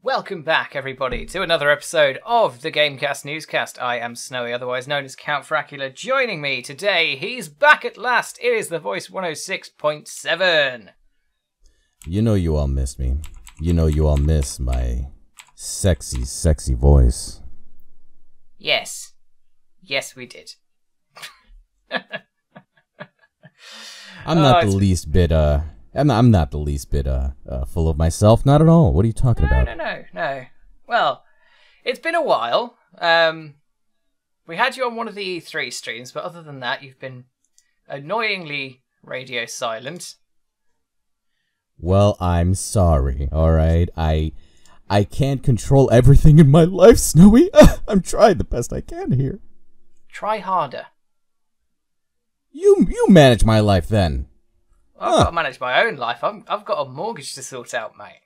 Welcome back, everybody, to another episode of the GameCast NewsCast. I am Snowy, otherwise known as Count Fracula. Joining me today, he's back at last. It is the Voice 106.7. You know you all missed me. You know you all miss my sexy, sexy voice. Yes. Yes, we did. I'm not the least bit, I'm not the least bit, full of myself. Not at all. What are you talking about? No. Well, it's been a while. We had you on one of the E3 streams, but other than that, you've been annoyingly radio silent. Well, I'm sorry, alright? I can't control everything in my life, Snowy. I'm trying the best I can here. Try harder. You manage my life, then. I've got to manage my own life. I've got a mortgage to sort out, mate.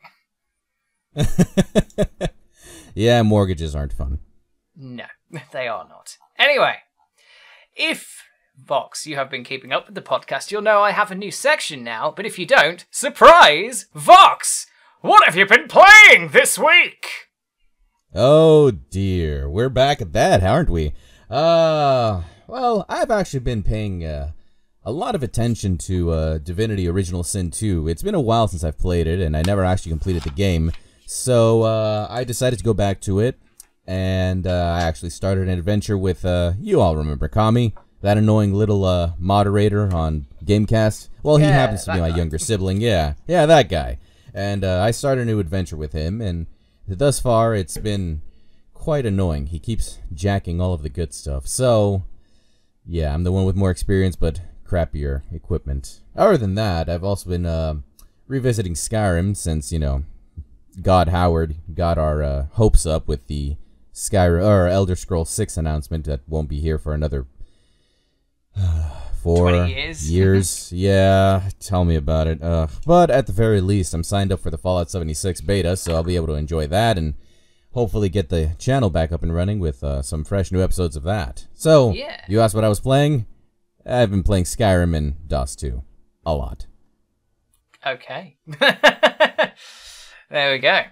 Yeah, mortgages aren't fun. No, they are not. Anyway, if, Vox, you have been keeping up with the podcast, you'll know I have a new section now, but if you don't, surprise! Vox! What have you been playing this week? Oh dear, we're back at that, aren't we? Well, I've actually been paying a lot of attention to Divinity Original Sin 2. It's been a while since I've played it, and I never actually completed the game. So I decided to go back to it, and I actually started an adventure with, you all remember Kami, that annoying little moderator on GameCast. Well, he happens to be my younger sibling, yeah, that guy. And I started a new adventure with him, and thus far it's been quite annoying. He keeps jacking all of the good stuff. So, yeah, I'm the one with more experience, but crappier equipment. Other than that, I've also been revisiting Skyrim since, you know, God Howard got our hopes up with the Skyrim or Elder Scrolls 6 announcement that won't be here for another 20 years. Yeah, tell me about it. But at the very least, I'm signed up for the Fallout 76 beta, so I'll be able to enjoy that and hopefully get the channel back up and running with some fresh new episodes of that. So, yeah. You asked what I was playing? I've been playing Skyrim and DOS 2. A lot. Okay. There we go.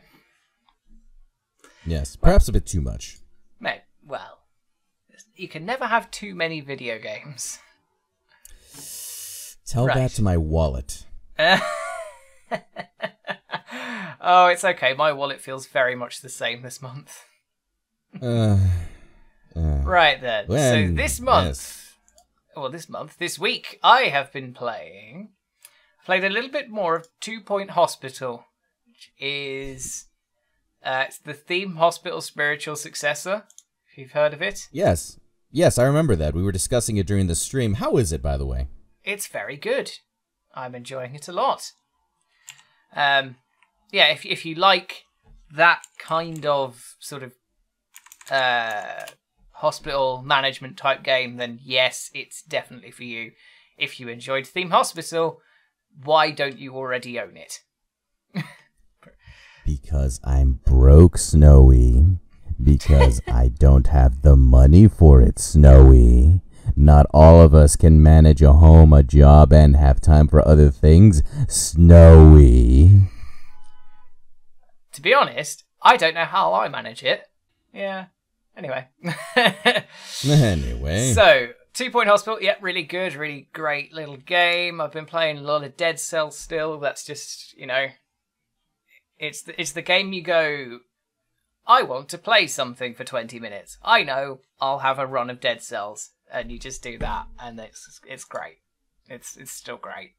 Yes, perhaps a bit too much. Mate, well, you can never have too many video games. Tell that to my wallet. Oh, it's okay. My wallet feels very much the same this month. Right then. So this month, this week, I have been played a little bit more of 2 Point Hospital, which is it's the Theme Hospital spiritual successor, if you've heard of it. Yes, I remember that. We were discussing it during the stream. How is it, by the way? It's very good. I'm enjoying it a lot. Yeah, if you like that kind of sort of hospital management type game, then yes, it's definitely for you. If you enjoyed Theme Hospital, why don't you already own it? Because I'm broke, Snowy. Because I don't have the money for it, Snowy. Not all of us can manage a home, a job, and have time for other things, Snowy. To be honest, I don't know how I manage it. Yeah. Anyway. So, 2 Point Hospital, yeah, really good, really great little game. I've been playing a lot of Dead Cells still. That's just, you know, it's the game you go, I want to play something for 20 minutes. I know, I'll have a run of Dead Cells. And you just do that, and it's great. It's still great.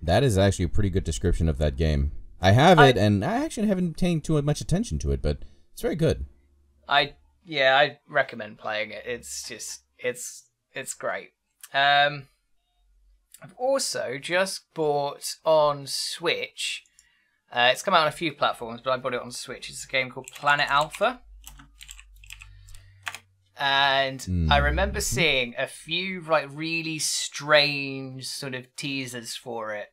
That is actually a pretty good description of that game. I have it, and I actually haven't paid too much attention to it, but it's very good. I recommend playing it. It's great. I've also just bought on Switch. It's come out on a few platforms, but I bought it on Switch. It's a game called Planet Alpha. And I remember seeing a few like really strange sort of teasers for it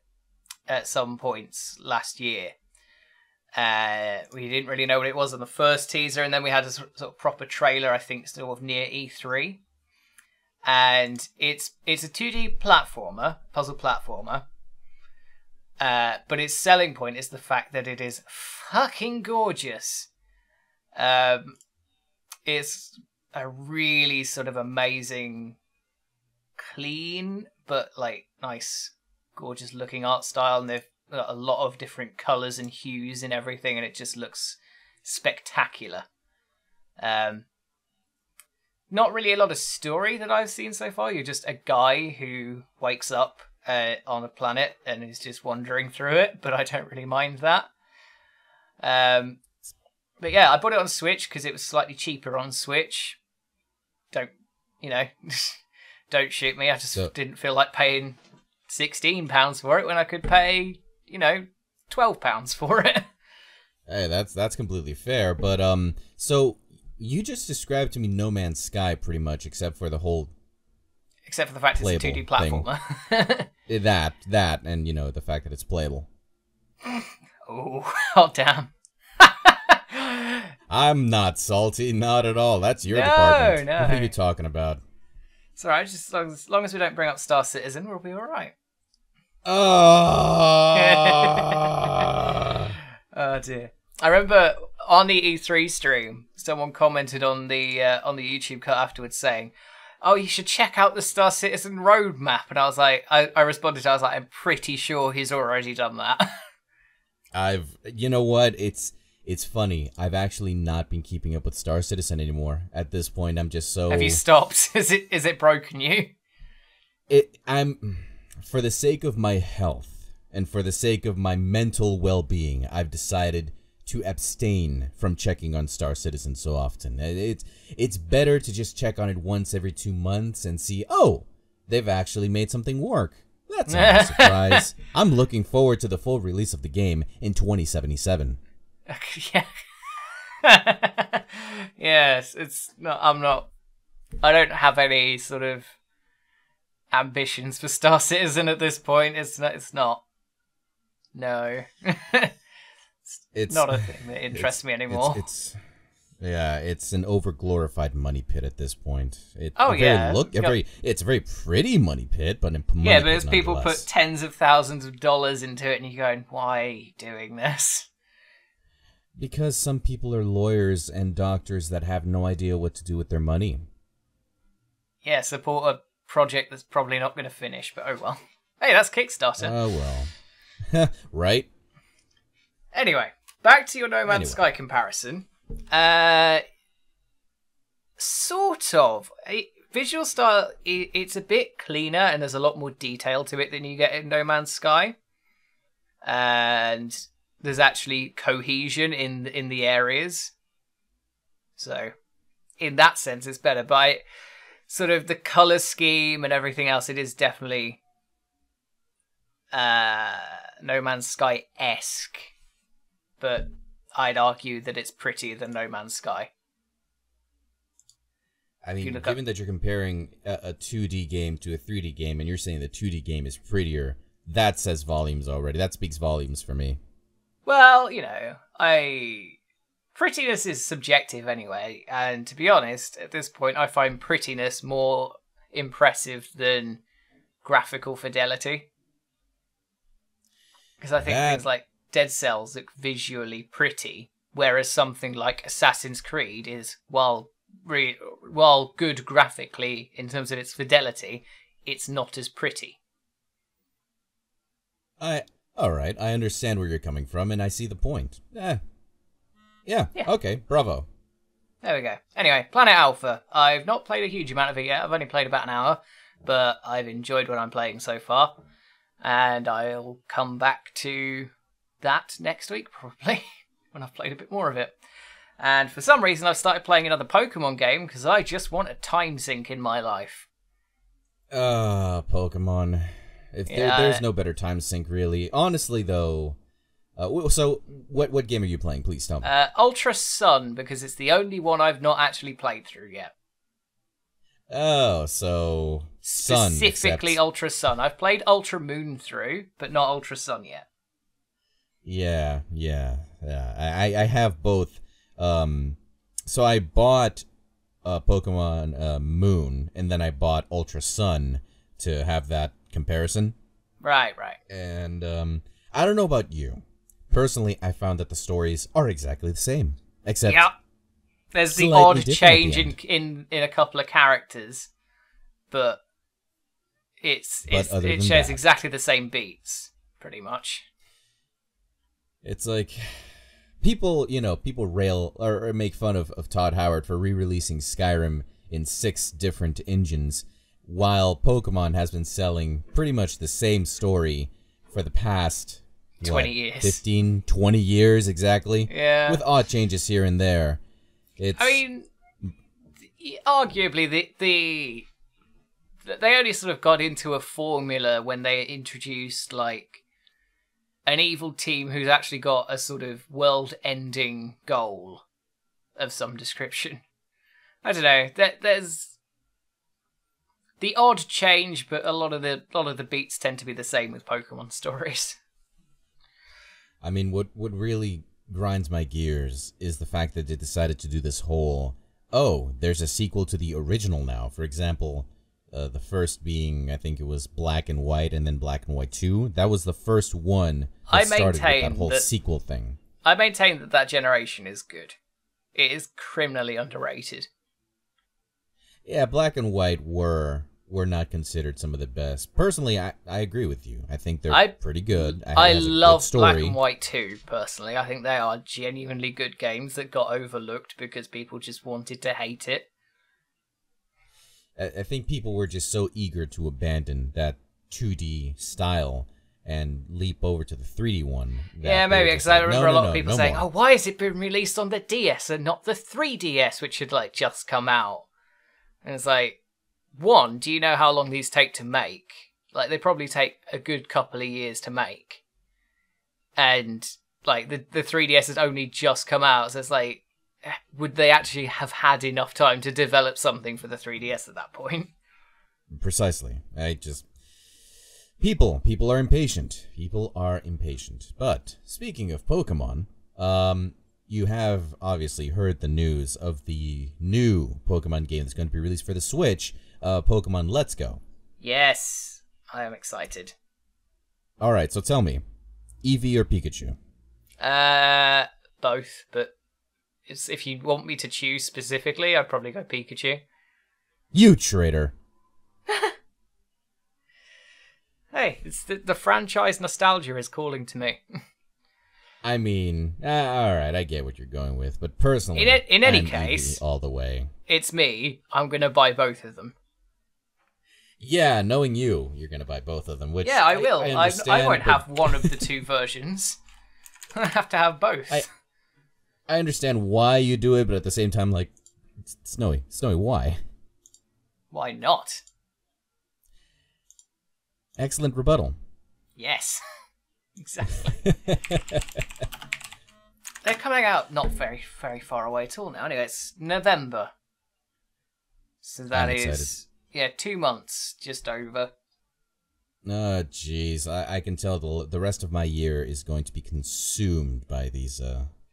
at some points last year. We didn't really know what it was on the first teaser, and then we had a sort of proper trailer, I think, still of near E3. And it's a 2D platformer, puzzle platformer, But its selling point is the fact that it is fucking gorgeous. It's a really sort of amazing, clean, but like nice, gorgeous looking art style, and they've got a lot of different colours and hues and everything, and it just looks spectacular. Not really a lot of story that I've seen so far. You're just a guy who wakes up on a planet and is just wandering through it, but I don't really mind that. But yeah, I bought it on Switch because it was slightly cheaper on Switch. Don't shoot me. I just didn't feel like paying £16 for it when I could pay, £12 for it. Hey, that's completely fair. But so you just described to me No Man's Sky pretty much, except for the fact it's a 2D platformer. that, and the fact that it's playable. Oh damn. I'm not salty, not at all. That's your department. No. What are you talking about? It's alright, just as long as we don't bring up Star Citizen, we'll be alright. Oh dear. I remember on the E3 stream, someone commented on the YouTube cut afterwards saying, "Oh, you should check out the Star Citizen roadmap." And I was like, I responded, I'm pretty sure he's already done that. You know what? It's funny. I've actually not been keeping up with Star Citizen anymore. At this point, I'm just so... Have you stopped? Is it broken you? For the sake of my health and for the sake of my mental well-being, I've decided to abstain from checking on Star Citizen so often. It's better to just check on it once every 2 months and see, oh, they've actually made something work. That's not a surprise. I'm looking forward to the full release of the game in 2077. Yeah. Yes, I don't have any sort of ambitions for Star Citizen at this point. It's not. No. It's not a thing that interests me anymore. It's an over-glorified money pit at this point. It's a very pretty money pit, but but as people put tens of thousands of dollars into it, and you're going, why are you doing this? Because some people are lawyers and doctors that have no idea what to do with their money. Yeah, support a project that's probably not going to finish, but oh well. Hey, that's Kickstarter. Oh well. Right? Anyway, back to your No Man's Sky comparison. Sort of. Visual style, it's a bit cleaner and there's a lot more detail to it than you get in No Man's Sky. And there's actually cohesion in the areas. So, in that sense, it's better. But sort of the colour scheme and everything else, it is definitely No Man's Sky-esque. But I'd argue that it's prettier than No Man's Sky. I mean, given that you're comparing a 2D game to a 3D game, and you're saying the 2D game is prettier, that says volumes already. That speaks volumes for me. Well, prettiness is subjective anyway, and to be honest, at this point, I find prettiness more impressive than graphical fidelity. Because I think things like Dead Cells look visually pretty, whereas something like Assassin's Creed is, while good graphically in terms of its fidelity, it's not as pretty. Alright, I understand where you're coming from, and I see the point. Yeah, okay, bravo. There we go. Anyway, Planet Alpha. I've not played a huge amount of it yet. I've only played about an hour, but I've enjoyed what I'm playing so far. And I'll come back to that next week, probably, when I've played a bit more of it. And for some reason, I've started playing another Pokemon game, because I just want a time sink in my life. Pokemon. There's no better time sink, really. Honestly, though... so, what game are you playing? Please tell me. Ultra Sun, because it's the only one I've not actually played through yet. Oh, so... Sun. Specifically Ultra Sun. I've played Ultra Moon through, but not Ultra Sun yet. Yeah. I have both. So I bought Pokemon Moon, and then I bought Ultra Sun to have that comparison. Right. And I don't know about you. Personally, I found that the stories are exactly the same. Except there's the odd slightly change different at in a couple of characters, but it shares that, exactly the same beats, pretty much. It's like people rail or make fun of Todd Howard for re-releasing Skyrim in 6 different engines, while Pokemon has been selling pretty much the same story for the past 20 years. 15, 20 years exactly. Yeah. With odd changes here and there. I mean, arguably, they only sort of got into a formula when they introduced, like, an evil team who's actually got a sort of world-ending goal of some description. I don't know. There's the odd change, but a lot of the beats tend to be the same with Pokemon stories. I mean, what really grinds my gears is the fact that they decided to do this whole, there's a sequel to the original now. For example, the first being, I think it was Black and White, and then Black and White 2. That was the first one that started with that whole sequel thing. I maintain that generation is good. It is criminally underrated. Yeah, Black and White were not considered some of the best. Personally, I agree with you. I think they're pretty good. I love Black and White 2, personally. I think they are genuinely good games that got overlooked because people just wanted to hate it. I think people were just so eager to abandon that 2D style and leap over to the 3D one. Yeah, maybe, because I remember a lot of people saying, why has it been released on the DS and not the 3DS, which had, like, just come out? And it's like, one, do you know how long these take to make? Like, they probably take a good couple of years to make. And, like, the 3DS has only just come out, so it's like, would they actually have had enough time to develop something for the 3DS at that point? Precisely. People are impatient. People are impatient. But, speaking of Pokemon, you have obviously heard the news of the new Pokemon game that's going to be released for the Switch, Pokemon Let's Go. Yes, I am excited. Alright, so tell me, Eevee or Pikachu? Both, but if you want me to choose specifically, I'd probably go Pikachu. You traitor. Hey, it's the franchise nostalgia is calling to me. I mean, alright, I get what you're going with, but personally, in any case, Eevee all the way. It's me. I'm going to buy both of them. Yeah, knowing you, you're going to buy both of them, which yeah, I will. I won't have one of the 2 versions. I have to have both. I understand why you do it, but at the same time, like, Snowy, why? Why not? Excellent rebuttal. Yes, exactly. They're coming out not very, very far away at all now. Anyway, it's November. So that is, 2 months, just over. Oh, jeez. I can tell the rest of my year is going to be consumed by these,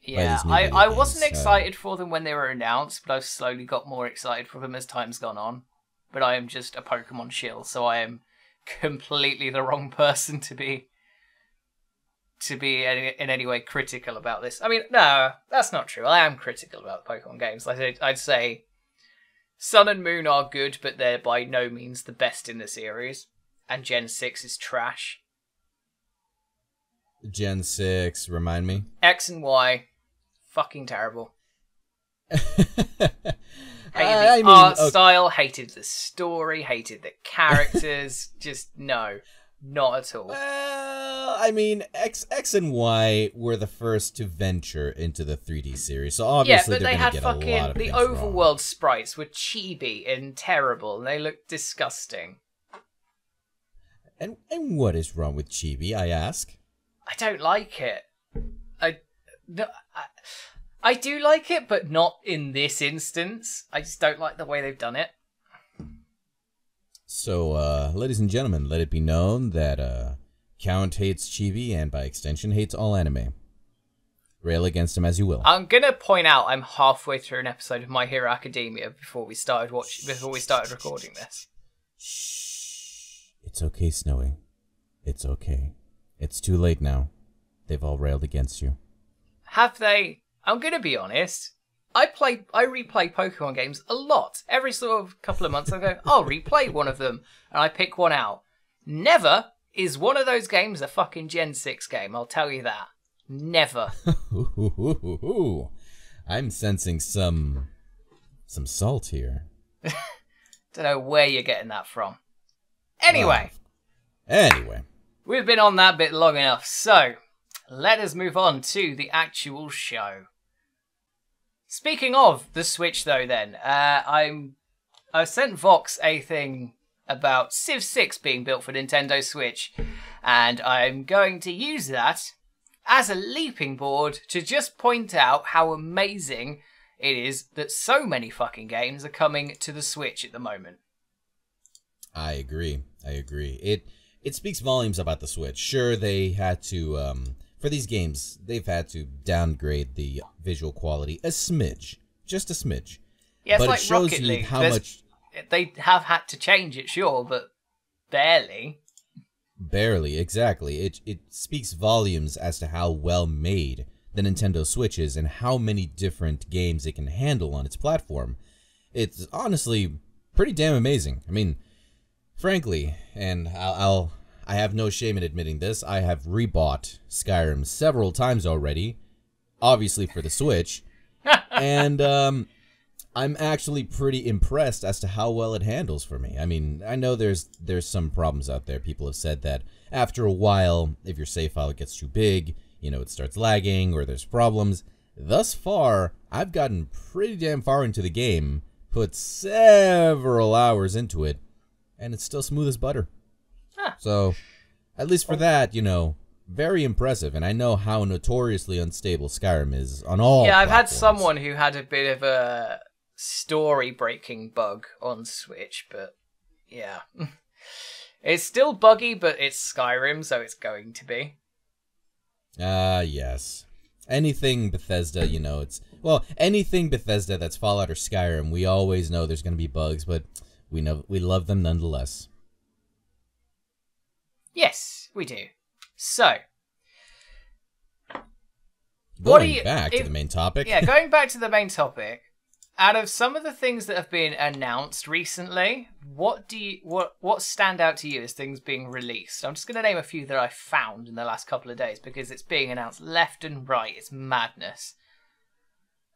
I wasn't excited for them when they were announced, but I've slowly got more excited for them as time's gone on. But I am just a Pokemon shill, so I am completely the wrong person to be in any way critical about this. I mean, no, that's not true. I am critical about Pokemon games. I'd say Sun and Moon are good, but they're by no means the best in the series. And Gen 6 is trash. Gen 6, remind me? X and Y, fucking terrible. Hated the art style, hated the story, hated the characters. Just no, not at all. Well, I mean, X and Y were the first to venture into the 3D series, so obviously but they had fucking the overworld wrong. Sprites were chibi and terrible, and they looked disgusting. And what is wrong with chibi, I ask? I don't like it. I do like it, but not in this instance. I just don't like the way they've done it. So, ladies and gentlemen, let it be known that Count hates chibi and by extension hates all anime. Rail against him as you will. I'm gonna point out I'm halfway through an episode of My Hero Academia before we started recording this. Shh. It's okay, Snowy. It's okay. It's too late now. They've all railed against you. Have they? I'm gonna be honest. I replay Pokemon games a lot. Every sort of couple of months I go, I'll replay one of them, and I pick one out. Never is one of those games a fucking Gen 6 game, I'll tell you that. Never. I'm sensing some salt here. Don't know where you're getting that from. Anyway. Anyway. We've been on that bit long enough, so let us move on to the actual show. Speaking of the Switch, though, then, I sent Vox a thing about Civ 6 being built for Nintendo Switch, and I'm going to use that as a leaping board to just point out how amazing it is that so many fucking games are coming to the Switch at the moment. I agree. It speaks volumes about the Switch. Sure, they had to, for these games, they've had to downgrade the visual quality a smidge. Just a smidge. Yeah, it's but like it shows Rocket you League. how much... They have had to change it, sure, but barely. Barely, exactly. It speaks volumes as to how well made the Nintendo Switch is and how many different games it can handle on its platform. It's honestly pretty damn amazing. I mean, frankly, and I have no shame in admitting this, I have rebought Skyrim several times already, obviously for the Switch, and I'm actually pretty impressed as to how well it handles for me. I mean, I know there's some problems out there. People have said that after a while, if your save file gets too big, you know, it starts lagging or there's problems. Thus far, I've gotten pretty damn far into the game, put several hours into it, and it's still smooth as butter. Huh. So, at least for that, you know, very impressive. And I know how notoriously unstable Skyrim is on all Yeah, I've had platforms. someone who had a bit of a story-breaking bug on Switch, but yeah. It's still buggy, but it's Skyrim, so it's going to be. Yes. Anything Bethesda, you know, anything Bethesda that's Fallout or Skyrim, we always know there's going to be bugs, but we love them nonetheless. Yes, we do. So, going back to the main topic. Yeah, going back to the main topic. Out of some of the things that have been announced recently, what stand out to you as things being released? I'm just going to name a few that I found in the last couple of days because it's being announced left and right. It's madness.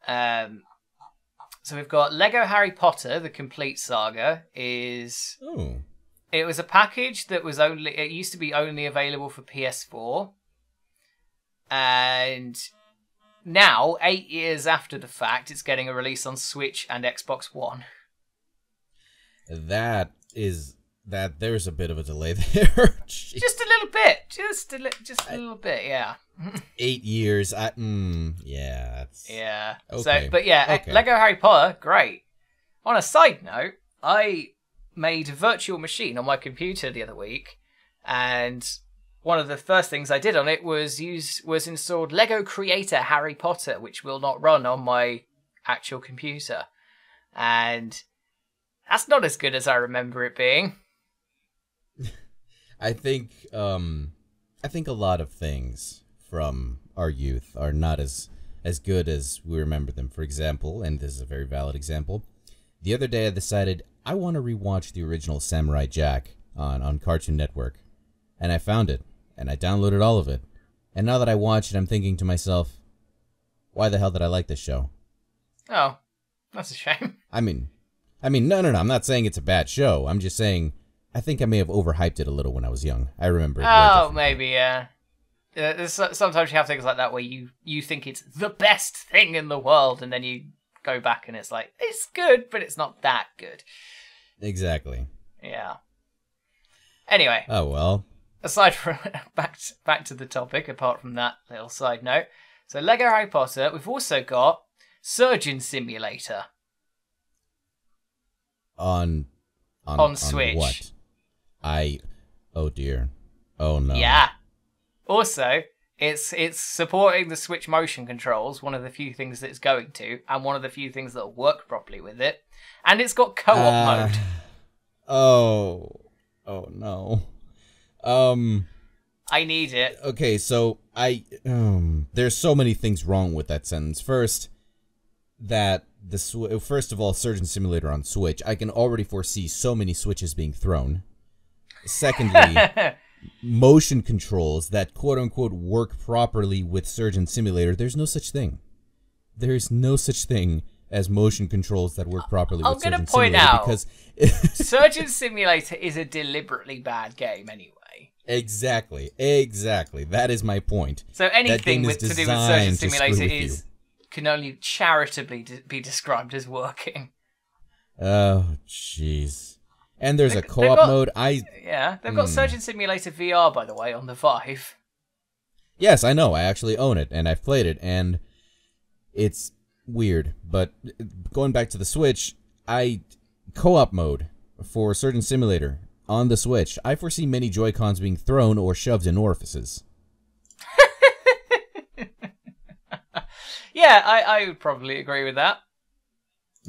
So we've got Lego Harry Potter: The Complete Saga. Ooh. It was a package that was it used to be only available for PS4, and now, 8 years after the fact, it's getting a release on Switch and Xbox One. There's a bit of a delay there. Just a little bit. Just a little bit, yeah. 8 years. Yeah. That's... Yeah. Okay. So, but yeah, okay. Lego Harry Potter, great. On a side note, I made a virtual machine on my computer the other week, and one of the first things I did on it was installed Lego Creator Harry Potter, which will not run on my actual computer. And that's not as good as I remember it being. I think a lot of things from our youth are not as good as we remember them. For example, and this is a very valid example, the other day I decided I want to rewatch the original Samurai Jack on Cartoon Network. And I found it. And I downloaded all of it. And now that I watch it, I'm thinking to myself, why the hell did I like this show? Oh, that's a shame. I mean, no, I'm not saying it's a bad show. I'm just saying, I think I may have overhyped it a little when I was young. I remember it. Oh, maybe, yeah. Sometimes you have things like that where you think it's the best thing in the world, and then you go back and it's like, it's good, but it's not that good. Exactly. Yeah. Anyway. Oh, well. Aside from back to the topic, apart from that little side note, so Lego Harry Potter, we've also got Surgeon Simulator on Switch. What? Oh dear, oh no. Yeah. Also, it's supporting the Switch motion controls, one of the few things that it's going to, and one of the few things that work properly with it, and it's got co-op mode. Oh no. I need it. Okay, so there's so many things wrong with that sentence. First, first of all, Surgeon Simulator on Switch. I can already foresee so many switches being thrown. Secondly, motion controls that quote-unquote work properly with Surgeon Simulator. There's no such thing. There's no such thing as motion controls that work properly with Surgeon Simulator. I'm going to point out, Surgeon Simulator is a deliberately bad game anyway. Exactly. That is my point. So anything to do with Surgeon Simulator can only charitably be described as working. Oh, jeez. And there's a co-op mode. Yeah, they've got Surgeon Simulator VR, by the way, on the Vive. Yes, I know. I actually own it, and I've played it, and it's weird. But going back to the Switch, co-op mode for Surgeon Simulator on the Switch, I foresee many Joy-Cons being thrown or shoved in orifices. Yeah, I would probably agree with that.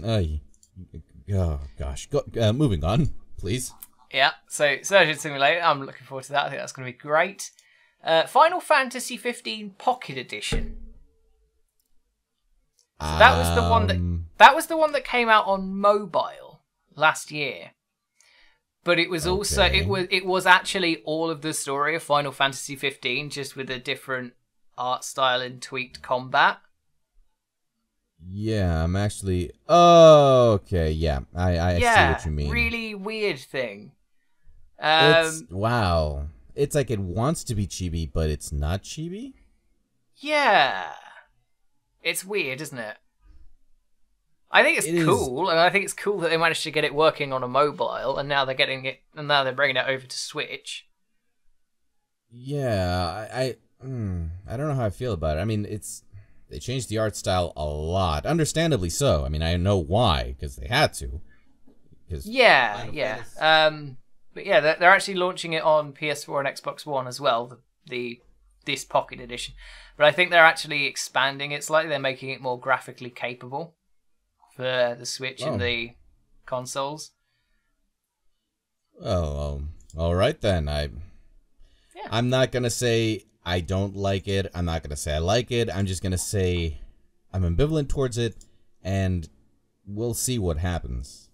Oh, gosh. Moving on, please. Yeah, so Surgeon Simulator, I'm looking forward to that. I think that's going to be great. Final Fantasy 15 Pocket Edition. So that was the one that came out on mobile last year. But it was also it was actually all of the story of Final Fantasy 15, just with a different art style and tweaked combat. Yeah, I'm actually... Oh, okay, yeah. I see what you mean. Really weird thing. Wow. It's like it wants to be chibi, but it's not chibi? Yeah. It's weird, isn't it? I think it's cool, and I think it's cool that they managed to get it working on a mobile, and now they're bringing it over to Switch. Yeah, I don't know how I feel about it. I mean, they changed the art style a lot, understandably so. I mean, I know why, because they had to. Yeah. But yeah, they're actually launching it on PS4 and Xbox One as well. This Pocket Edition, but I think they're actually expanding it slightly. They're making it more graphically capable for the Switch and the consoles. Oh, all right then. I'm not gonna say I don't like it. I'm not gonna say I like it. I'm just gonna say I'm ambivalent towards it, and we'll see what happens.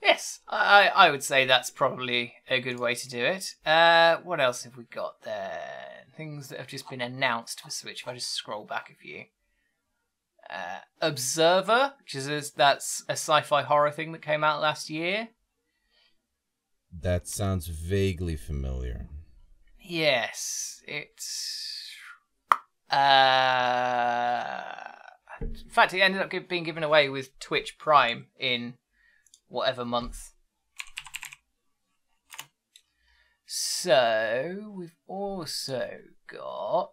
Yes, I would say that's probably a good way to do it. What else have we got there? Things that have just been announced for Switch. If I just scroll back a few. Observer, that's a sci-fi horror thing that came out last year. That sounds vaguely familiar. Yes, it's... in fact, it ended up being given away with Twitch Prime in whatever month. So, we've also got...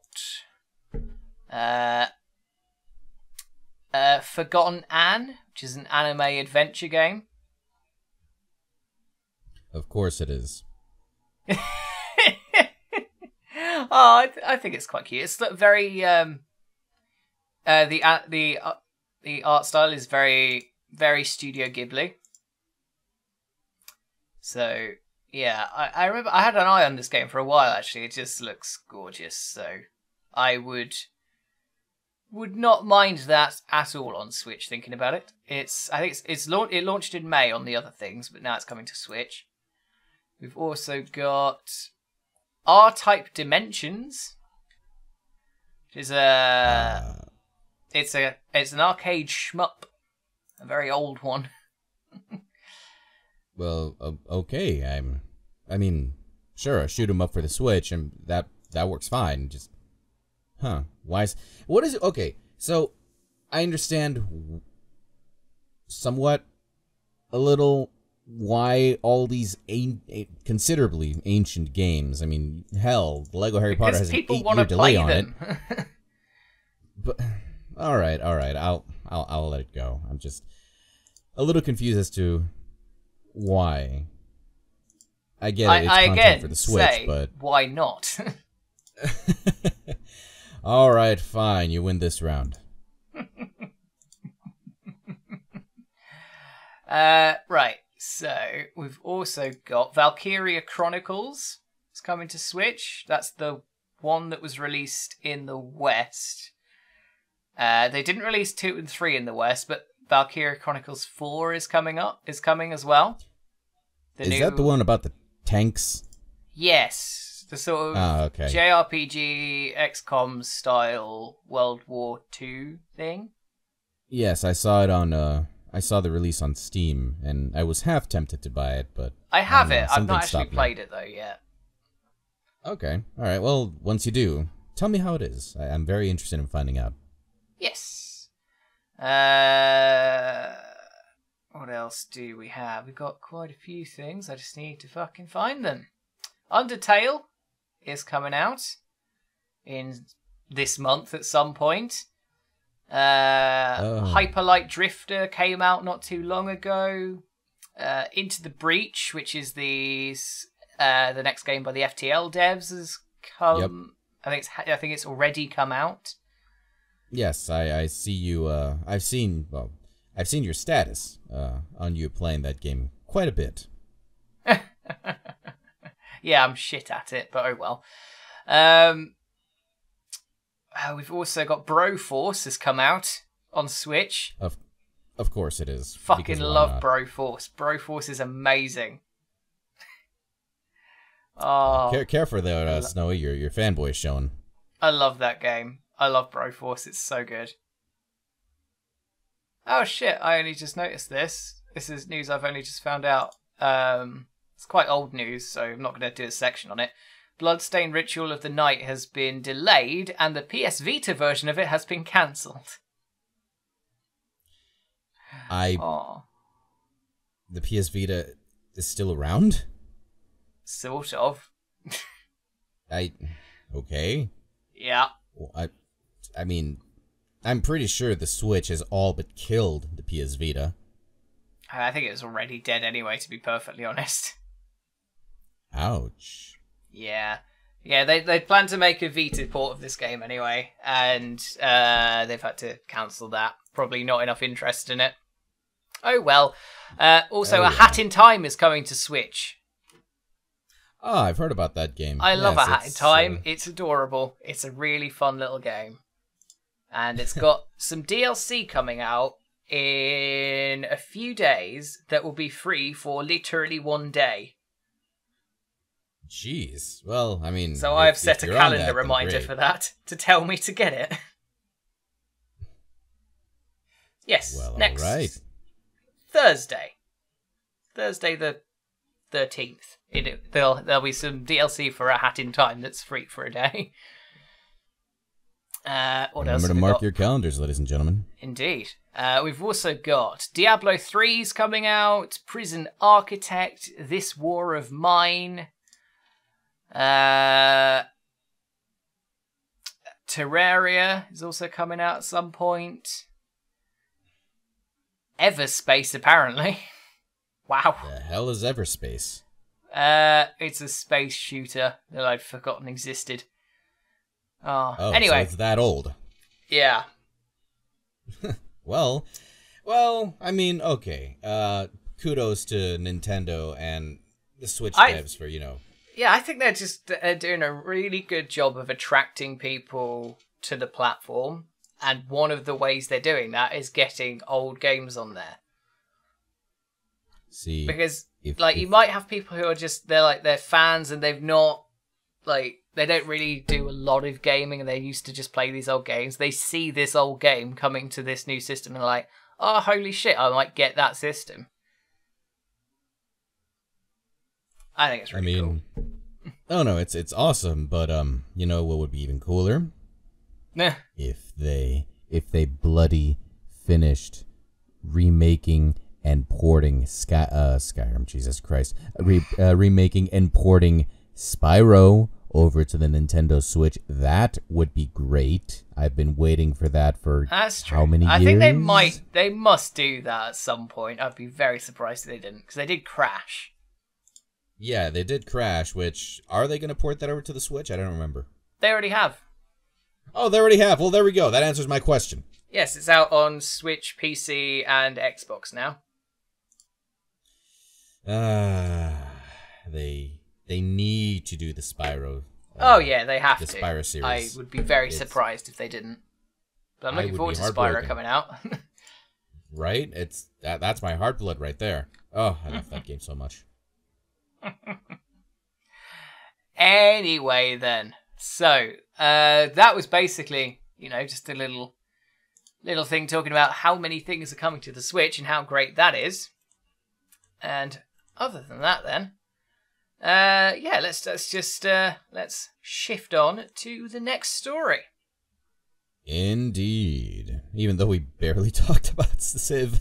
Forgotten Anne, which is an anime adventure game. Of course it is. I think it's quite cute. It's very the art style is very, very Studio Ghibli. So yeah, I remember I had an eye on this game for a while. Actually, it just looks gorgeous. So I would not mind that at all on Switch. Thinking about it, it launched in May on the other things, but now it's coming to Switch. We've also got R-Type Dimensions, which is it's an arcade shmup, a very old one. Well, okay. I mean, sure, shoot 'em up for the Switch, and that works fine. Just, why is what is it? Okay, so I understand somewhat, a little, why all these considerably ancient games. I mean, hell, the Lego Harry Potter has an 8-year delay on it. But all right, I'll let it go. I'm just a little confused as to why. I get it, it's content for the Switch, but why not? All right, fine, you win this round. Right. So, we've also got Valkyria Chronicles. It's coming to Switch. That's the one that was released in the West. They didn't release 2 and 3 in the West, but Valkyria Chronicles 4 is coming as well. Is that the one about the tanks? Yes. The sort of JRPG, XCOM style World War II thing. Yes, I saw it on I saw the release on Steam, and I was half tempted to buy it, but I have it. I've not actually played it though yet. Okay. Alright, well, once you do, tell me how it is. I'm very interested in finding out. Yes. What else do we have? We've got quite a few things. I just need to fucking find them. Undertale is coming out in this month at some point. Hyper Light Drifter came out not too long ago. Into the Breach, which is the next game by the FTL devs, has come. Yep. I think it's already come out. Yes, I see you. I've seen your status on you playing that game quite a bit. Yeah, I'm shit at it, but oh well. We've also got Broforce has come out on Switch. Of course it is. Fucking love Broforce. Broforce is amazing. Oh, careful there, Snowy. Your fanboy showing. I love that game. I love Broforce. It's so good. Oh shit! I only just noticed this. This is news I've only just found out. It's quite old news, so I'm not going to do a section on it. Bloodstained Ritual of the Night has been delayed, and the PS Vita version of it has been cancelled. The PS Vita is still around? Sort of. Okay. Yeah. Well, I mean, I'm pretty sure the Switch has all but killed the PS Vita. I think it was already dead anyway, to be perfectly honest. Ouch. Yeah. Yeah, they plan to make a Vita port of this game anyway, and they've had to cancel that. Probably not enough interest in it. Oh well. Also, A Hat in Time is coming to Switch. Oh, I've heard about that game. I love A Hat in Time. It's adorable. It's a really fun little game. And it's got some DLC coming out in a few days that will be free for literally 1 day. Jeez. Well, I mean... So I've set a calendar reminder for that to tell me to get it. Yes, well, next right. Thursday the 13th. There'll be some DLC for A Hat in Time that's free for a day. Remember to mark your calendars, ladies and gentlemen. Indeed. We've also got Diablo 3's coming out, Prison Architect, This War of Mine, Terraria is also coming out at some point. Everspace, apparently. Wow. The hell is Everspace? It's a space shooter that I'd forgotten existed. Oh, anyway. so it's that old. Yeah. Well, I mean, okay. Kudos to Nintendo and the Switch devs for, Yeah, I think they're doing a really good job of attracting people to the platform. And one of the ways they're doing that is getting old games on there. See, because you might have people who are just they're fans and they've not they don't really do a lot of gaming and they used to just play these old games. They see this old game coming to this new system and they're like, oh holy shit, I might get that system. I think it's really cool. Oh no, it's awesome, but you know what would be even cooler? Nah. If they bloody finished remaking and porting Skyrim, Jesus Christ, remaking and porting Spyro over to the Nintendo Switch. That would be great. I've been waiting for that for how many years? I think they must do that at some point. I'd be very surprised if they didn't, because they did Crash. Yeah, they did Crash, which, are they going to port that over to the Switch? I don't remember. They already have. Oh, they already have. Well, there we go. That answers my question. Yes, it's out on Switch, PC, and Xbox now. They need to do the Spyro. Oh yeah, they have the to. Spyro series. I would be very surprised if they didn't. But I'm looking forward to Spyro coming out. Right? That's my heart blood right there. Oh, I love that game so much. Anyway, then, so that was basically, just a little thing talking about how many things are coming to the Switch and how great that is. And other than that, then, let's shift on to the next story. Indeed. Even though we barely talked about Civ.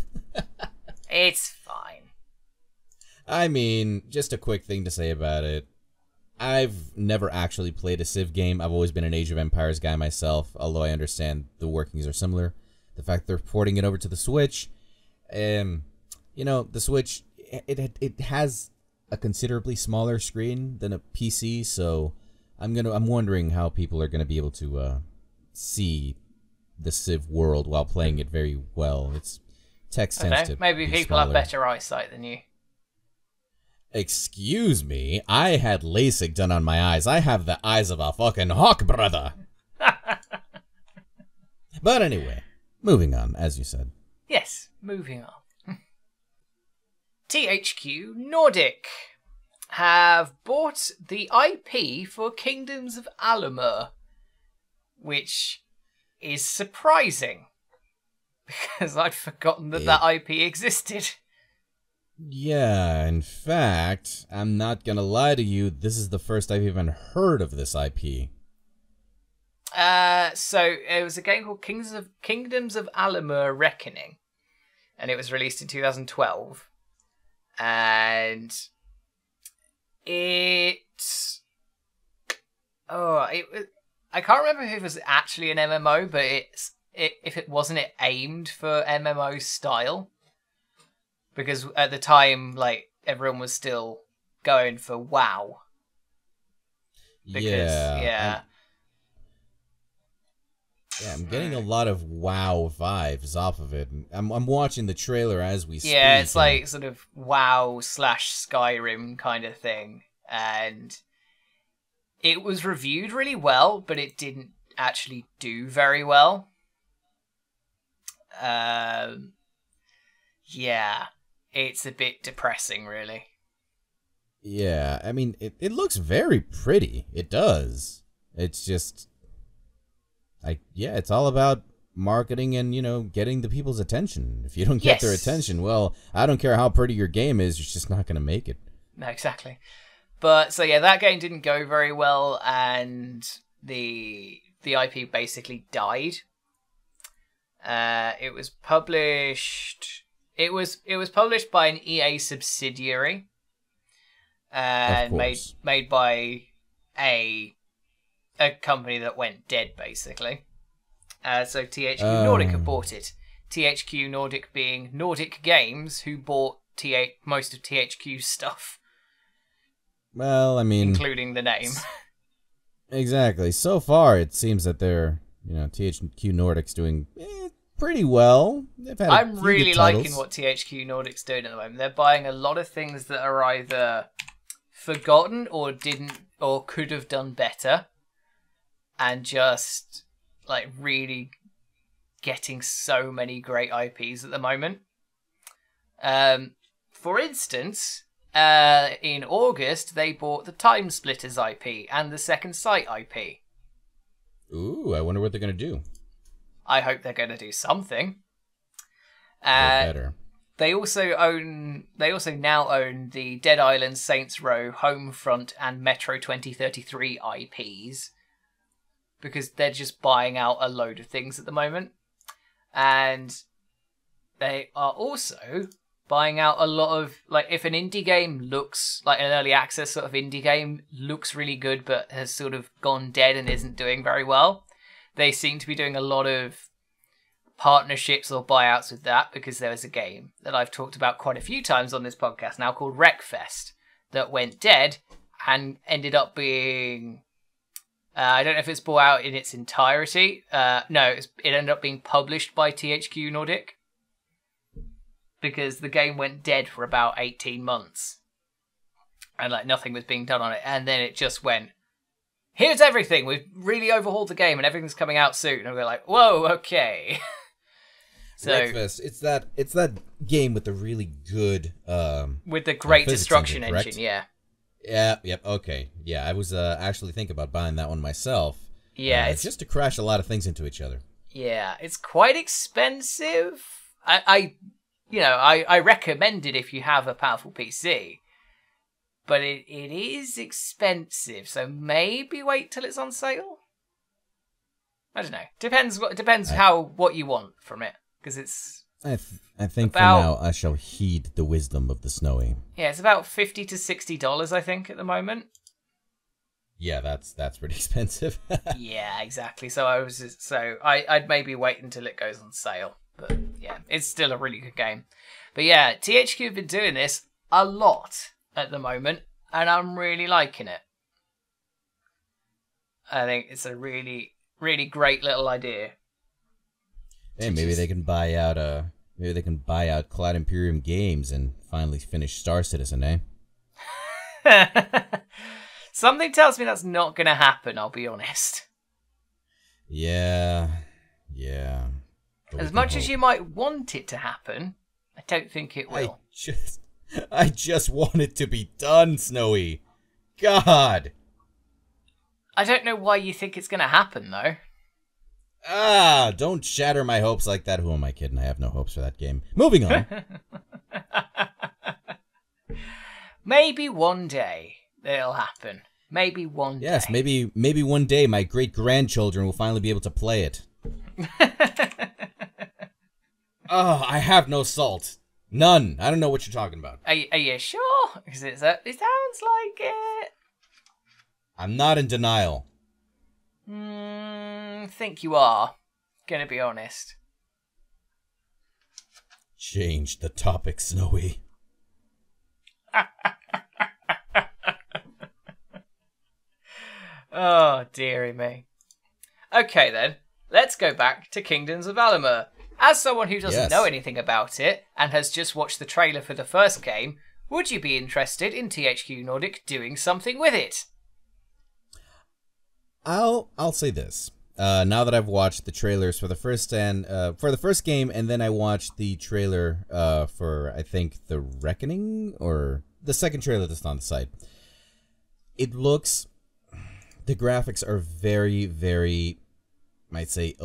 It's fine. I mean, just a quick thing to say about it. I've never actually played a Civ game. I've always been an Age of Empires guy myself, although I understand the workings are similar. The fact they're porting it over to the Switch, the Switch, it has a considerably smaller screen than a PC, so I'm wondering how people are gonna be able to see the Civ world while playing it very well. Its text tends to maybe be people smaller. have better eyesight than you. Excuse me, I had LASIK done on my eyes. I have the eyes of a fucking hawk, brother. But anyway, moving on, as you said. Yes, moving on. THQ Nordic have bought the IP for Kingdoms of Alamur, which is surprising, because I'd forgotten that IP existed. Yeah, in fact, I'm not gonna lie to you, this is the first I've even heard of this IP. So it was a game called Kingdoms of Alamur Reckoning, and it was released in 2012. And I can't remember if it was actually an MMO, but if it wasn't, it aimed for MMO style. Because at the time, everyone was still going for WoW. Because, I'm getting a lot of WoW vibes off of it. I'm watching the trailer as we speak. Yeah, it's like sort of WoW/Skyrim kind of thing. And it was reviewed really well, but it didn't actually do very well. It's a bit depressing, really. Yeah, I mean, it looks very pretty. It does. It's just... it's all about marketing and, getting the people's attention. If you don't get their attention, well, I don't care how pretty your game is, you're just not going to make it. No, exactly. But, so yeah, that game didn't go very well, and the IP basically died. It was published... It was published by an EA subsidiary, and made by a company that went dead, basically. So THQ Nordic have bought it. THQ Nordic being Nordic Games, who bought most of THQ's stuff. Well, I mean, including the name. Exactly. So far, it seems that they're, THQ Nordic's doing pretty well. I'm really liking what THQ Nordic's doing at the moment. They're buying a lot of things that are either forgotten or could have done better, and just really getting so many great IPs at the moment. For instance, in August they bought the Time Splitters IP and the Second Sight IP. Ooh, I wonder what they're gonna do. I hope they're going to do something. Better. They also now own the Dead Island, Saints Row, Homefront, and Metro 2033 IPs, because they're just buying out a load of things at the moment. And they are also buying out a lot of, if an indie game looks like an early access sort of indie game looks really good but has sort of gone dead and isn't doing very well, they seem to be doing a lot of partnerships or buyouts with that, because there was a game that I've talked about quite a few times on this podcast now called Wreckfest that went dead and ended up being... I don't know if it's bought out in its entirety. No, it ended up being published by THQ Nordic. because the game went dead for about 18 months. And like nothing was being done on it. And then it just went, here's everything. We've really overhauled the game and everything's coming out soon. And we're like, whoa, okay. So Breakfast. It's that game with the really good with the great destruction engine, engine, yeah. Yeah, yep, okay. Yeah, I was actually thinking about buying that one myself. Yeah, it's just to crash a lot of things into each other. Yeah, it's quite expensive. I recommend it if you have a powerful PC. But it is expensive, so maybe wait till it's on sale. I don't know. Depends what you want from it, because it's. I think for now I shall heed the wisdom of the Snowy. Yeah, it's about $50 to $60, I think, at the moment. Yeah, that's pretty expensive. Yeah, exactly. So I'd maybe wait until it goes on sale. But yeah, it's still a really good game. But yeah, THQ have been doing this a lot at the moment, and I'm really liking it. I think it's a really, really great little idea. Hey, maybe they can buy out Cloud Imperium Games and finally finish Star Citizen, eh? Something tells me that's not going to happen, I'll be honest. Yeah. As much as you might want it to happen, I don't think it will. I just want it to be done, Snowy. God. I don't know why you think it's going to happen, though. Don't shatter my hopes like that. Who am I kidding? I have no hopes for that game. Moving on. Maybe one day it'll happen. Maybe one day. Yes, maybe one day my great-grandchildren will finally be able to play it. I have no salt. None. I don't know what you're talking about. Are you sure? Because it sounds like it. I'm not in denial. Think you are. Gonna be honest. Change the topic, Snowy. Oh, dearie me. Okay then, let's go back to Kingdoms of Alamur. As someone who doesn't know anything about it, and has just watched the trailer for the first game, would you be interested in THQ Nordic doing something with it? I'll say this. Now that I've watched the trailers for the first game, and then I watched the trailer for, I think, The Reckoning, or the second trailer that's on the site. It looks... The graphics are very, very, might say,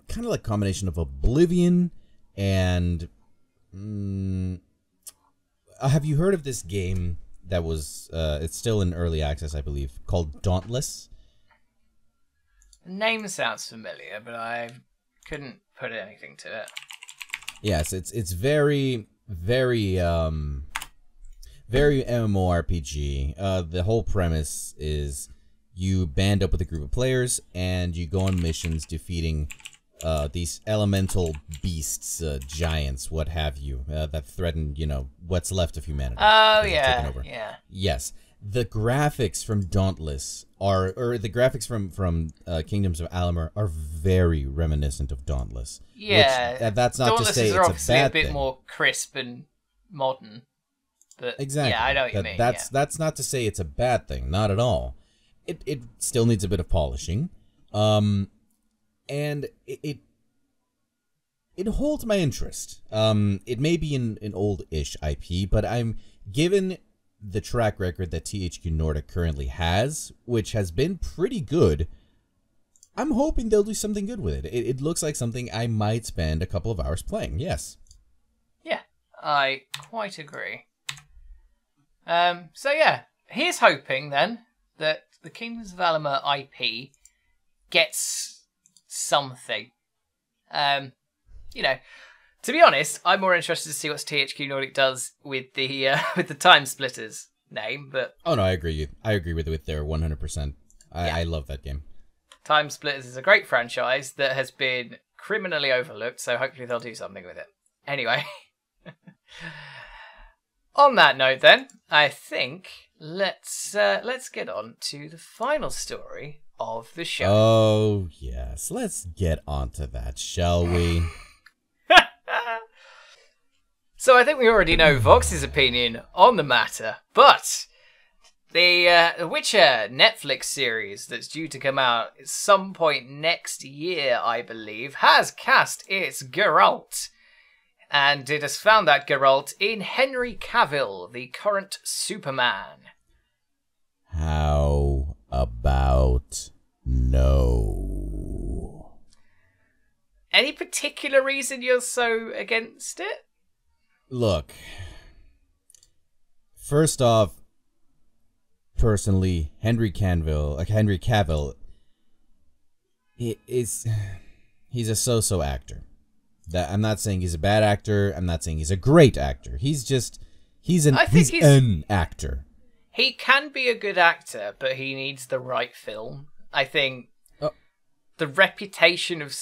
kind of like a combination of Oblivion and... have you heard of this game that was... it's still in early access, I believe, called Dauntless? The name sounds familiar, but I couldn't put anything to it. Yes, it's very, very, very MMORPG. The whole premise is you band up with a group of players and you go on missions defeating these elemental beasts, giants, what have you, that threaten, what's left of humanity. Oh, yeah, yeah. Yes. The graphics from Dauntless or the graphics from Kingdoms of Alamur are very reminiscent of Dauntless. Yeah, which, that's not Dauntless to say is it's obviously a bad bit thing. more crisp and modern. But exactly. Yeah, I know what you mean. That's not to say it's a bad thing. Not at all. It still needs a bit of polishing, and it holds my interest. It may be an old-ish IP, but I'm given the track record that THQ Nordic currently has, which has been pretty good. I'm hoping they'll do something good with it. It looks like something I might spend a couple of hours playing. Yes. Yeah, I quite agree. So yeah, here's hoping then that the Kingdoms of Alamur IP gets something. To be honest, I'm more interested to see what THQ Nordic does with the Time Splitters name. But oh no, I agree. I agree with there 100%. I love that game. Time Splitters is a great franchise that has been criminally overlooked, so hopefully they'll do something with it. Anyway, on that note, then I think let's get on to the final story of the show. Oh yes, let's get on to that, shall we? So I think we already know Vox's opinion on the matter, but the Witcher Netflix series that's due to come out at some point next year, I believe, has cast its Geralt. And it has found that Geralt in Henry Cavill, the current Superman. How about no? Any particular reason you're so against it? Look, first off, personally, Henry Cavill, he's a so-so actor. That I'm not saying he's a bad actor. I'm not saying he's a great actor. He's an actor. He can be a good actor, but he needs the right film. I think the reputation of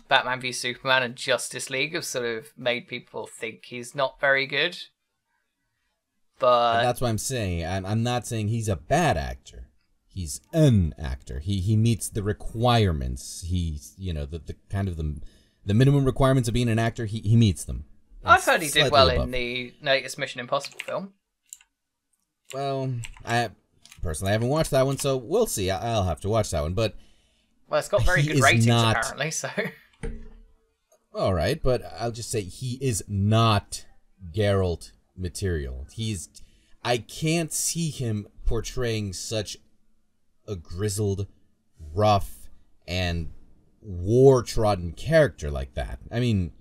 Batman v Superman and Justice League have sort of made people think he's not very good. But that's what I'm saying. I'm not saying he's a bad actor. He's an actor. He meets the requirements. He's, the kind of the minimum requirements of being an actor. He meets them. I've heard he did well in the latest Mission Impossible film. Well, I personally haven't watched that one, so we'll see. I'll have to watch that one. But it's got very good ratings apparently. So all right, but I'll just say he is not Geralt material. I can't see him portraying such a grizzled, rough, and war-trodden character like that. I mean,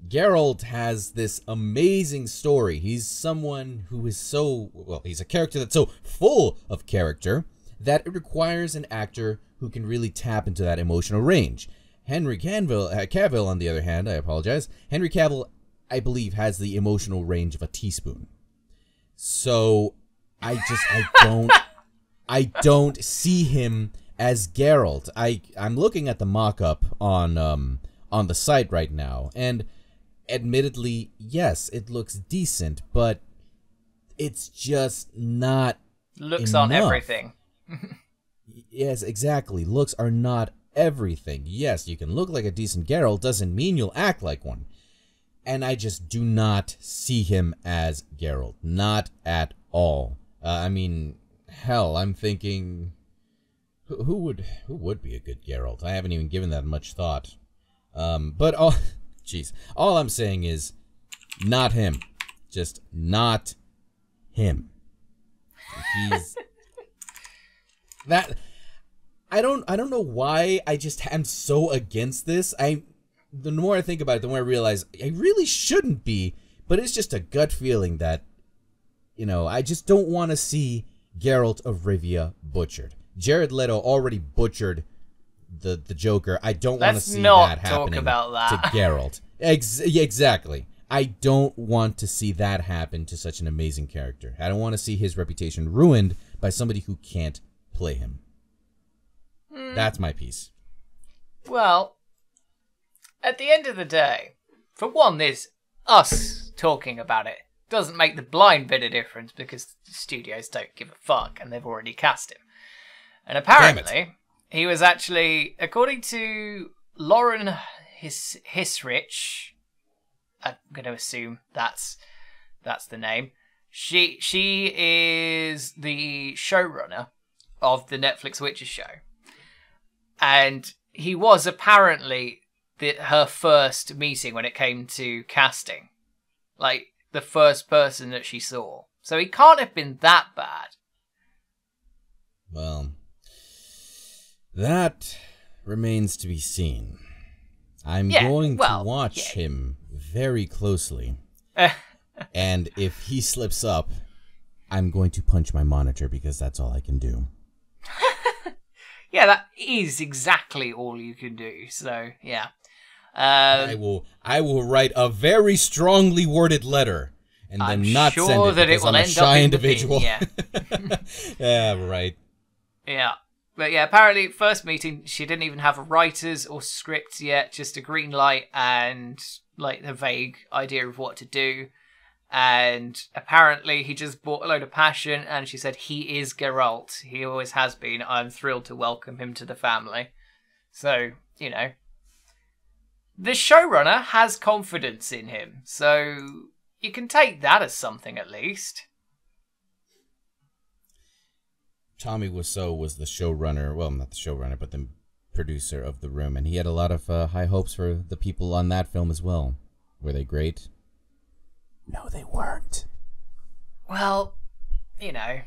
Geralt has this amazing story. He's someone who is he's a character that's so full of character that it requires an actor who can really tap into that emotional range. Henry Cavill, on the other hand, Henry Cavill, I believe, has the emotional range of a teaspoon. So, I don't see him as Geralt. I'm looking at the mock-up on the site right now, and admittedly, yes, it looks decent, but it's just not looks enough. On everything. Yes, exactly. Looks are not everything. Yes, you can look like a decent Geralt, doesn't mean you'll act like one. And I just do not see him as Geralt. Not at all. I mean, hell, I'm thinking, who would be a good Geralt? I haven't even given that much thought. But all I'm saying is, not him. Just not him. He's that. I don't know why I just am so against this. The more I think about it, the more I realize I really shouldn't be, but it's just a gut feeling that, I just don't want to see Geralt of Rivia butchered. Jared Leto already butchered the Joker. I don't want to see that happening to Geralt. Exactly. I don't want to see that happen to such an amazing character. I don't want to see his reputation ruined by somebody who can't play him. That's my piece. Well, at the end of the day, for one, there's us talking about it. Doesn't make the blind bit of difference because the studios don't give a fuck and they've already cast him. And apparently, he was actually, according to Lauren Hisrich, I'm going to assume that's the name. She is the showrunner of the Netflix Witcher show. And he was apparently her first meeting when it came to casting. Like, the first person that she saw. So he can't have been that bad. Well, that remains to be seen. I'm going to watch him very closely. And if he slips up, I'm going to punch my monitor because that's all I can do. Yeah, that is exactly all you can do. So, yeah. I will write a very strongly worded letter and then not send it because I'm a shy individual. Yeah. Yeah, right. Yeah. But yeah, apparently first meeting, she didn't even have writers or scripts yet, just a green light and like a vague idea of what to do. And apparently he just brought a load of passion and she said, he is Geralt. He always has been. I'm thrilled to welcome him to the family. So, the showrunner has confidence in him, so you can take that as something at least. Tommy Wiseau was the showrunner, well, not the showrunner, but the producer of The Room, and he had a lot of high hopes for the people on that film as well. Were they great? No, they weren't. Well, you know,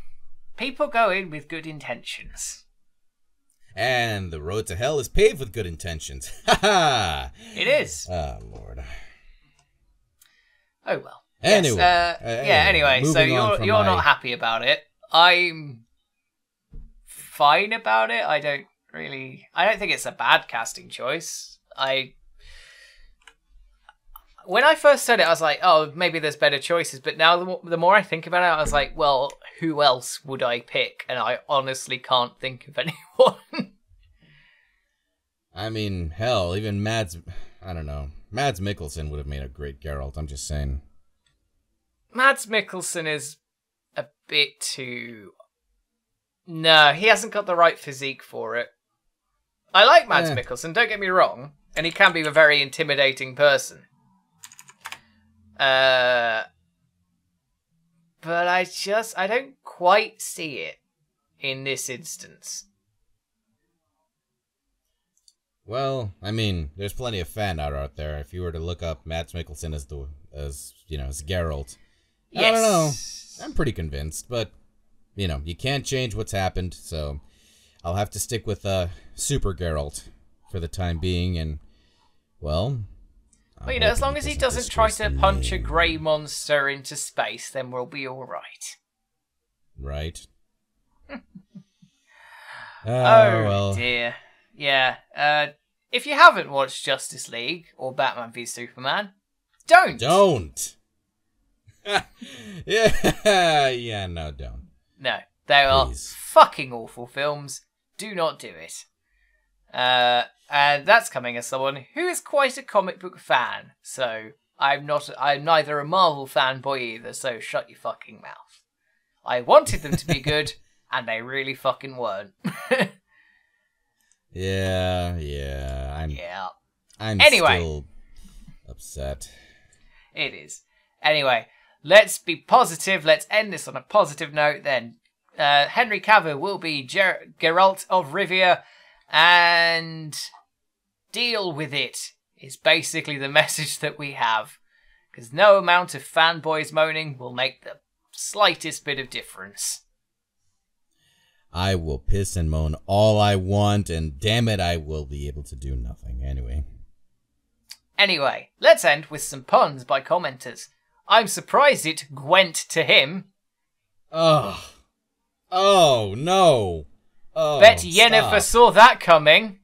people go in with good intentions. And the road to hell is paved with good intentions. Ha ha! It is. Oh, Lord. Oh, well. Anyway. Yes, anyway, so you're not happy about it. I'm fine about it. I don't think it's a bad casting choice. When I first said it, I was like, oh, maybe there's better choices. But now the more I think about it, I was like, well, who else would I pick? And I honestly can't think of anyone. I mean, hell, even Mads Mikkelsen would have made a great Geralt, I'm just saying. Mads Mikkelsen is a bit too... No, he hasn't got the right physique for it. I like Mads Mikkelsen, don't get me wrong. And he can be a very intimidating person. But I don't quite see it in this instance. Well, I mean, there's plenty of fan art out there. If you were to look up Mads Mikkelsen as Geralt, yes. I don't know. I'm pretty convinced, but you can't change what's happened, so I'll have to stick with Super Geralt for the time being, and well, as long as he doesn't try to punch a grey monster into space, then we'll be all right. Right. Oh dear. Yeah. If you haven't watched Justice League or Batman v Superman, don't. Don't. Yeah. No, don't. No, they are fucking awful films. Do not do it. And that's coming as someone who is quite a comic book fan. So I'm neither a Marvel fanboy either, so shut your fucking mouth. I wanted them to be good, and they really fucking weren't. I'm still upset. It is. Anyway, let's be positive. Let's end this on a positive note then. Henry Cavill will be Geralt of Rivia, and deal with it is basically the message that we have. Because no amount of fanboys moaning will make the slightest bit of difference. I will piss and moan all I want, and damn it, I will be able to do nothing. Anyway, let's end with some puns by commenters. I'm surprised it went to him. Oh no. Oh, bet Yennefer saw that coming.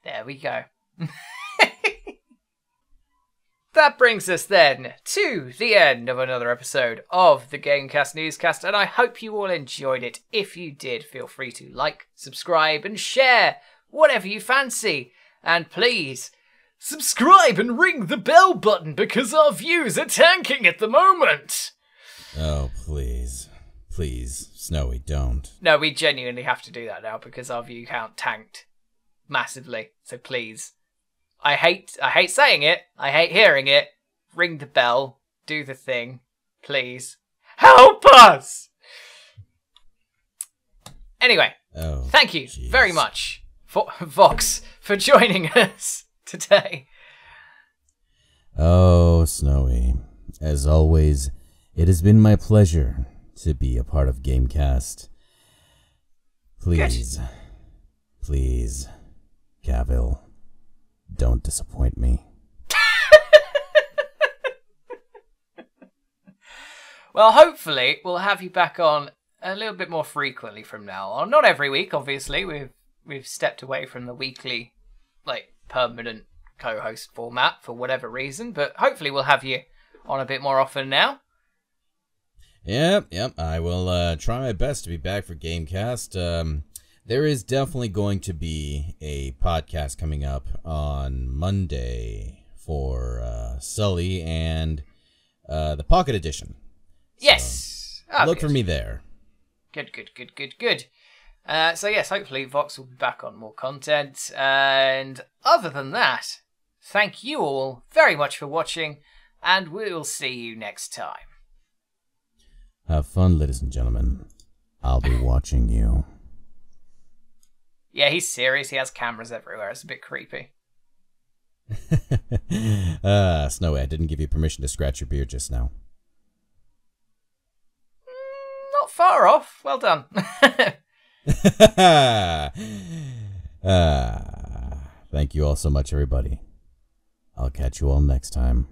There we go. That brings us then to the end of another episode of the GameCast NewsCast, and I hope you all enjoyed it. If you did, feel free to like, subscribe, and share whatever you fancy. And please, subscribe and ring the bell button because our views are tanking at the moment. Oh, please. Please, Snowy, don't. No, we genuinely have to do that now because our view count tanked massively. So please. I hate saying it. I hate hearing it. Ring the bell. Do the thing. Please. Help us! Anyway, thank you very much, Vox, for joining us today. Oh, Snowy. As always, it has been my pleasure to be a part of GameCast. Please, please, Cavil, don't disappoint me. Well, hopefully we'll have you back on a little bit more frequently from now on. Not every week, obviously. We've stepped away from the weekly, permanent co-host format for whatever reason, but hopefully we'll have you on a bit more often now. Yep. I will try my best to be back for GameCast. There is definitely going to be a podcast coming up on Monday for Sully and the Pocket Edition. Yes. So look for me there. Good. So yes, hopefully Vox will be back on more content. And other than that, thank you all very much for watching, and we'll see you next time. Have fun, ladies and gentlemen. I'll be watching you. Yeah, he's serious. He has cameras everywhere. It's a bit creepy. Snowy, I didn't give you permission to scratch your beard just now. Not far off. Well done. Thank you all so much, everybody. I'll catch you all next time.